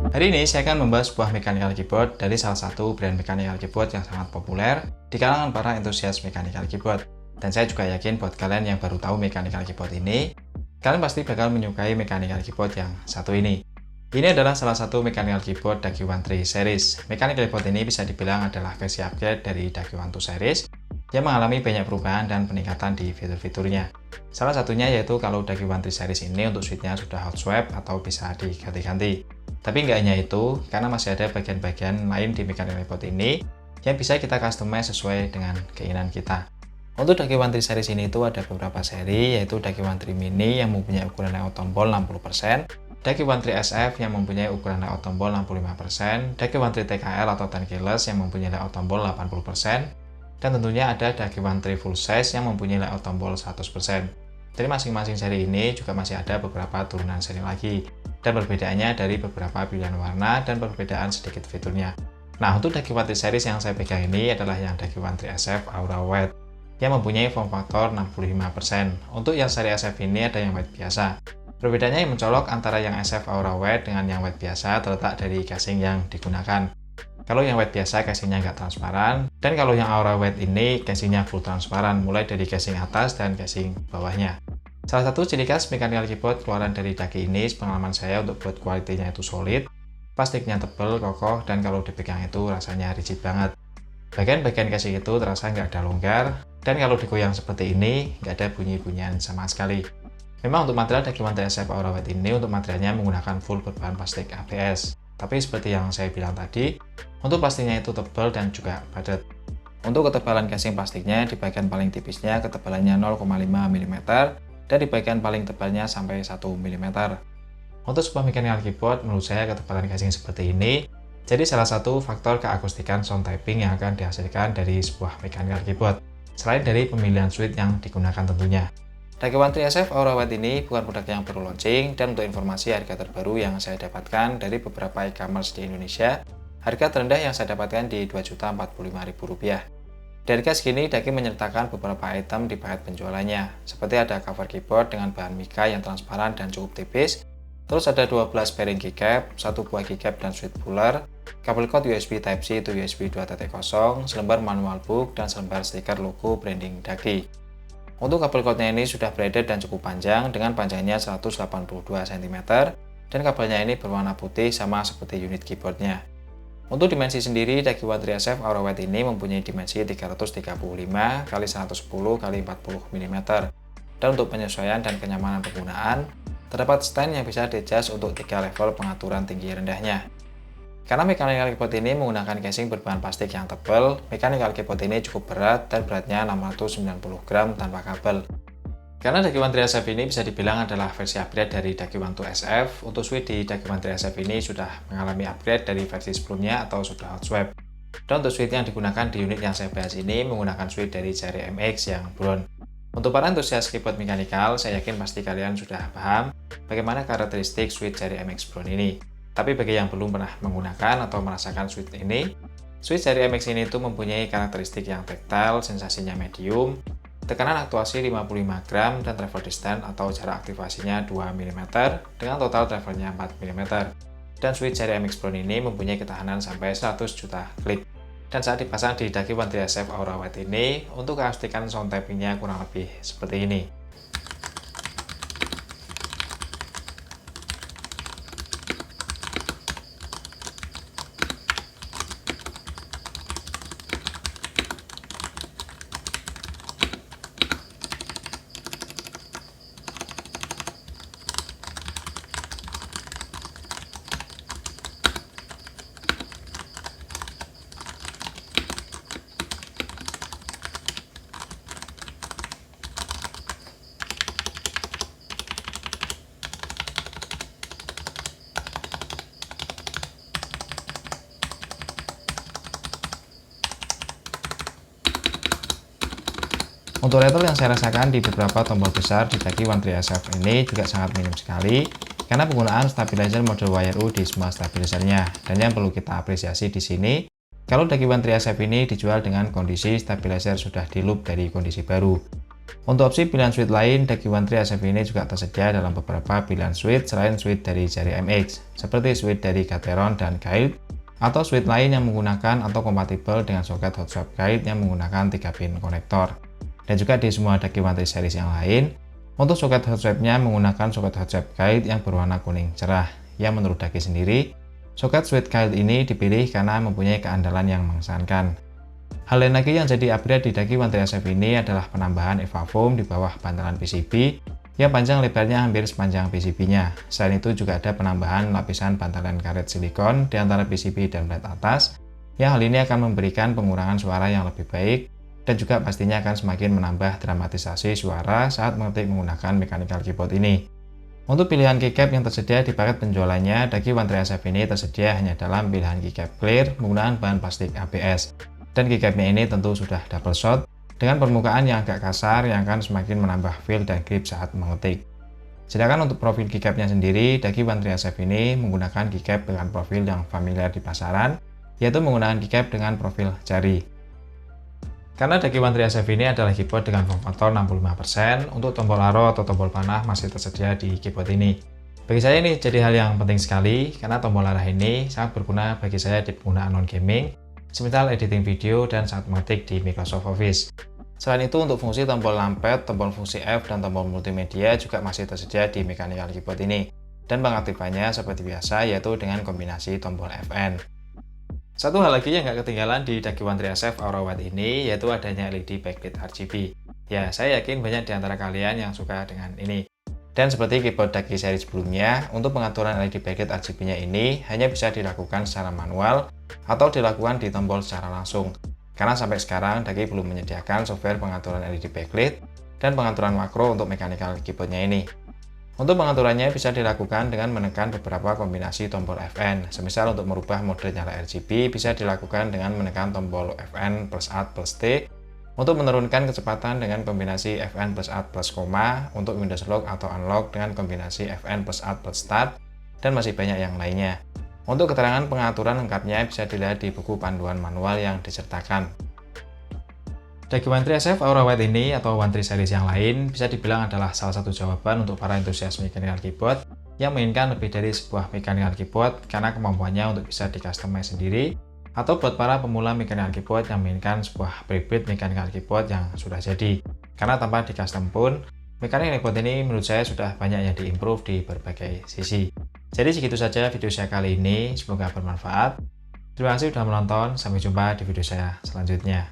Hari ini saya akan membahas sebuah mechanical keyboard dari salah satu brand mechanical keyboard yang sangat populer di kalangan para entusias mechanical keyboard. Dan saya juga yakin buat kalian yang baru tahu mechanical keyboard ini, kalian pasti bakal menyukai mechanical keyboard yang satu ini. Ini adalah salah satu mechanical keyboard Daki13 series. Mechanical keyboard ini bisa dibilang adalah versi upgrade dari Daki12 series yang mengalami banyak perubahan dan peningkatan di fitur-fiturnya. Salah satunya yaitu kalau Daki13 series ini untuk switch-nya sudah hot swap atau bisa diganti-ganti. Tapi nggak hanya itu, karena masih ada bagian-bagian lain di mechanical keyboard ini yang bisa kita customize sesuai dengan keinginan kita. Untuk Daki13 series ini itu ada beberapa seri, yaitu Daki13 Mini yang mempunyai ukuran layout tombol 60%, Daki13 SF yang mempunyai ukuran layout tombol 65%, Daki13 TKL atau 10 keyless yang mempunyai layout tombol 80%, dan tentunya ada Daki13 full size yang mempunyai layout tombol 100%. Dari masing-masing seri ini juga masih ada beberapa turunan seri lagi, dan perbedaannya dari beberapa pilihan warna dan perbedaan sedikit fiturnya. Nah, untuk Daki13 series yang saya pegang ini adalah yang Daki13 SF Aura White yang mempunyai form factor 65%. Untuk yang seri SF ini ada yang white biasa. Perbedaannya yang mencolok antara yang SF Aura White dengan yang white biasa terletak dari casing yang digunakan. Kalau yang white biasa casingnya nggak transparan, dan kalau yang Aura White ini casingnya full transparan, mulai dari casing atas dan casing bawahnya. Salah satu ciri khas mechanical keyboard keluaran dari Daki ini, pengalaman saya untuk build quality-nya itu solid, plastiknya tebal, kokoh, dan kalau dipegang itu rasanya rigid banget. Bagian-bagian casing itu terasa nggak ada longgar, dan kalau digoyang seperti ini, nggak ada bunyi-bunyian sama sekali. Memang untuk material Daki13 SF Aura White ini, untuk materialnya menggunakan full berbahan plastik ABS. Tapi seperti yang saya bilang tadi, untuk plastiknya itu tebal dan juga padat. Untuk ketebalan casing plastiknya, di bagian paling tipisnya ketebalannya 0,5 mm, dan di bagian paling tebalnya sampai 1 mm. Untuk sebuah mechanical keyboard, menurut saya ketebalan casing seperti ini jadi salah satu faktor keakustikan sound typing yang akan dihasilkan dari sebuah mechanical keyboard, selain dari pemilihan switch yang digunakan tentunya. Daki13 SF Aura White ini bukan produk yang baru launching, dan untuk informasi harga terbaru yang saya dapatkan dari beberapa e-commerce di Indonesia, harga terendah yang saya dapatkan di Rp2.045.000. Di harga segini, Daki menyertakan beberapa item di paket penjualannya, seperti ada cover keyboard dengan bahan mica yang transparan dan cukup tipis, terus ada 12 pairing keycap, 1 buah keycap dan switch puller, kabel cord USB Type-C to USB 2.0, selembar manual book, dan selembar stiker logo branding Daki. Untuk kabel cordnya ini sudah braided dan cukup panjang dengan panjangnya 182 cm, dan kabelnya ini berwarna putih sama seperti unit keyboardnya. Untuk dimensi sendiri, Daki13 SF Aura White ini mempunyai dimensi 335 x 110 x 40 mm. Dan untuk penyesuaian dan kenyamanan penggunaan, terdapat stand yang bisa di-adjust untuk 3 level pengaturan tinggi rendahnya. Karena mechanical keyboard ini menggunakan casing berbahan plastik yang tebal, mechanical keyboard ini cukup berat dan beratnya 690 gram tanpa kabel. Karena Daki13 SF ini bisa dibilang adalah versi upgrade dari Daki12 SF, untuk switch di Daki13 SF ini sudah mengalami upgrade dari versi sebelumnya atau sudah hot swap. Dan untuk switch yang digunakan di unit yang saya bahas ini menggunakan switch dari seri MX yang bronze. Untuk para antusias keyboard mechanical, saya yakin pasti kalian sudah paham bagaimana karakteristik switch seri MX bronze ini. Tapi bagi yang belum pernah menggunakan atau merasakan switch ini, switch seri MX ini itu mempunyai karakteristik yang tactile, sensasinya medium, tekanan aktuasi 55 gram, dan travel distance atau jarak aktivasinya 2 mm dengan total travelnya 4 mm. Dan switch seri MX bronze ini mempunyai ketahanan sampai 100 juta klik. Dan saat dipasang di Daki13 SF Aura White ini, untuk keakustikan sound typingnya kurang lebih seperti ini. Untuk rattle yang saya rasakan di beberapa tombol besar di Daki13 SF ini juga sangat minim sekali, karena penggunaan stabilizer model wire U di semua stabilizernya. Dan yang perlu kita apresiasi di sini, kalau Daki13 SF ini dijual dengan kondisi stabilizer sudah di loop dari kondisi baru. Untuk opsi pilihan switch lain, Daki One 3 SF ini juga tersedia dalam beberapa pilihan switch selain switch dari Cherry MX, seperti switch dari Gateron dan Guide, atau switch lain yang menggunakan atau kompatibel dengan soket hot swap Guide yang menggunakan 3 pin konektor. Dan juga di semua Daki One 3 series yang lain, untuk soket hot swap-nya menggunakan soket hot swap Guide yang berwarna kuning cerah, yang menurut Daki sendiri, soket switch Guide ini dipilih karena mempunyai keandalan yang mengesankan. Hal lain lagi yang jadi upgrade di Daki One 3 SF ini adalah penambahan EVA foam di bawah bantalan PCB yang panjang lebarnya hampir sepanjang PCB-nya. Selain itu juga ada penambahan lapisan bantalan karet silikon di antara PCB dan plat atas, yang hal ini akan memberikan pengurangan suara yang lebih baik dan juga pastinya akan semakin menambah dramatisasi suara saat mengetik menggunakan mechanical keyboard ini. Untuk pilihan keycap yang tersedia di paket penjualannya, Daki One 3 SF ini tersedia hanya dalam pilihan keycap clear menggunakan bahan plastik ABS. Dan keycapnya ini tentu sudah double shot dengan permukaan yang agak kasar yang akan semakin menambah feel dan grip saat mengetik. Sedangkan untuk profil keycapnya sendiri, Daki One 3 SF ini menggunakan keycap dengan profil yang familiar di pasaran, yaitu menggunakan keycap dengan profil jari. Karena Daki One 3 SF ini adalah keyboard dengan form factor 65%, untuk tombol arrow atau tombol panah masih tersedia di keyboard ini. Bagi saya ini jadi hal yang penting sekali, karena tombol arah ini sangat berguna bagi saya di penggunaan non-gaming, semisal editing video dan saat mengetik di Microsoft Office. Selain itu, untuk fungsi tombol numpad, tombol fungsi F, dan tombol multimedia juga masih tersedia di mechanical keyboard ini. Dan pengaktifannya seperti biasa, yaitu dengan kombinasi tombol Fn. Satu hal lagi yang nggak ketinggalan di Daki One 3 SF Aura White ini, yaitu adanya LED backlit RGB. Ya, saya yakin banyak di antara kalian yang suka dengan ini. Dan seperti keyboard Daki seri sebelumnya, untuk pengaturan LED backlit RGB-nya ini hanya bisa dilakukan secara manual atau dilakukan di tombol secara langsung. Karena sampai sekarang Daki belum menyediakan software pengaturan LED backlit dan pengaturan makro untuk mechanical keyboard-nya ini. Untuk pengaturannya bisa dilakukan dengan menekan beberapa kombinasi tombol Fn. Semisal untuk merubah mode nyala RGB bisa dilakukan dengan menekan tombol Fn plus Alt plus T. Untuk menurunkan kecepatan dengan kombinasi Fn plus Alt plus koma, untuk Windows Lock atau Unlock dengan kombinasi Fn plus Alt plus Start, dan masih banyak yang lainnya. Untuk keterangan pengaturan lengkapnya bisa dilihat di buku panduan manual yang disertakan. Daki One 3 SF Aura White ini atau One 3 series yang lain bisa dibilang adalah salah satu jawaban untuk para entusias mechanical keyboard yang menginginkan lebih dari sebuah mechanical keyboard karena kemampuannya untuk bisa di-customize sendiri, atau buat para pemula mechanical keyboard yang menginginkan sebuah prebuilt mechanical keyboard yang sudah jadi. Karena tanpa di-custom pun, mechanical keyboard ini menurut saya sudah banyak yang di-improve di berbagai sisi. Jadi segitu saja video saya kali ini, semoga bermanfaat. Terima kasih sudah menonton, sampai jumpa di video saya selanjutnya.